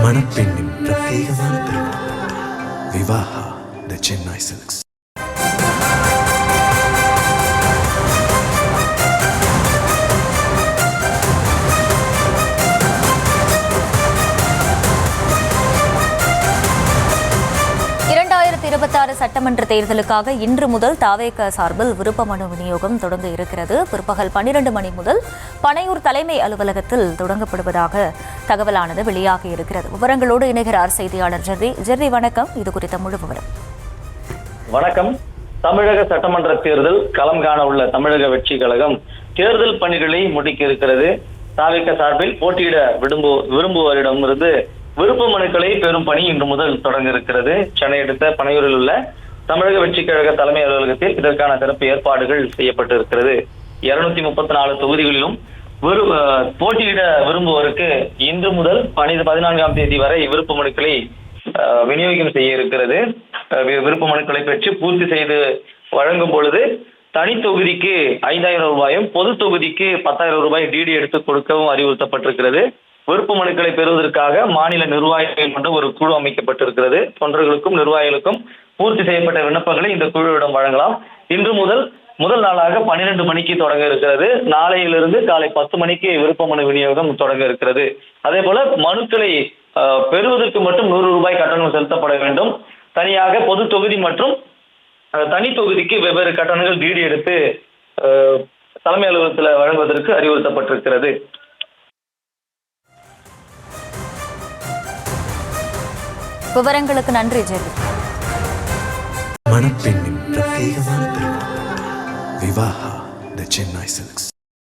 மணப்பெண்ணின் பிரத்யேகமான திருமணம் விவாஹா தி சென்னை சில்க்ஸ். சட்டமன்ற தேர்தலுக்காக இன்று முதல் தாவேக சார்பில் விருப்ப மனு விநியோகம் தொடங்க இருக்கிறது. பிற்பகல் 12 மணி முதல் பனையூர் தலைமை அலுவலகத்தில் தொடங்கப்படுவதாக தகவலானது வெளியாகி இருக்கிறது. விவரங்களோடு இணைகிறார் செய்தியாளர் ஜெர்ரி. வணக்கம். இது குறித்த முழு விவரம். வணக்கம். தமிழக சட்டமன்ற தேர்தல் களம் காண உள்ள தமிழக வெற்றி கழகம் தேர்தல் பணிகளை முடிக்க இருக்கிறது. தாவேக சார்பில் போட்டியிட விரும்புவோரிடமிருந்து விருப்ப மனுக்களை பெறும் பணி இன்று முதல் தொடங்க இருக்கிறது. சென்னை அடுத்த பனையூரில் உள்ள தமிழக வெற்றி கழக தலைமை அலுவலகத்தில் இதற்கான சிறப்பு ஏற்பாடுகள் செய்யப்பட்டு இருக்கிறது. 234 தொகுதிகளிலும் போட்டியிட விரும்புவோருக்கு இன்று முதல் 14ஆம் தேதி வரை விருப்ப மனுக்களை விநியோகம் செய்ய இருக்கிறது. விருப்ப மனுக்களை பெற்று பூர்த்தி செய்து வழங்கும் பொழுது தனி தொகுதிக்கு 5000 ரூபாயும் பொது தொகுதிக்கு 10,000 ரூபாய் டிடி எடுத்து கொடுக்கவும் அறிவுறுத்தப்பட்டிருக்கிறது. விருப்ப மனுக்களை பெறுவதற்காக மாநில நிர்வாகிகள் கொண்டு ஒரு குழு அமைக்கப்பட்டிருக்கிறது. தொண்டர்களுக்கும் நிர்வாகிகளுக்கும் பூர்த்தி செய்யப்பட்ட விண்ணப்பங்களை இந்த குழுவிடம் வழங்கலாம். இன்று முதல் நாளாக 12 மணிக்கு தொடங்க இருக்கிறது. நாளையிலிருந்து காலை 10 மணிக்கு விருப்ப மனு விநியோகம் தொடங்க இருக்கிறது. அதே போல மனுக்களை பெறுவதற்கு மட்டும் 100 ரூபாய் கட்டணம் செலுத்தப்பட வேண்டும். தனியாக பொது தொகுதி மற்றும் தனி தொகுதிக்கு வெவ்வேறு கட்டணங்கள் டிடி எடுத்து தலைமை அலுவலகத்தில் வழங்குவதற்கு அறிவுறுத்தப்பட்டிருக்கிறது. விவரங்களுக்கு நன்றி ஜெர்ரி. மணப்பெண்ணின் பிரத்யேகமான திருமணம் விவாஹா தி சென்னை சில்க்ஸ்.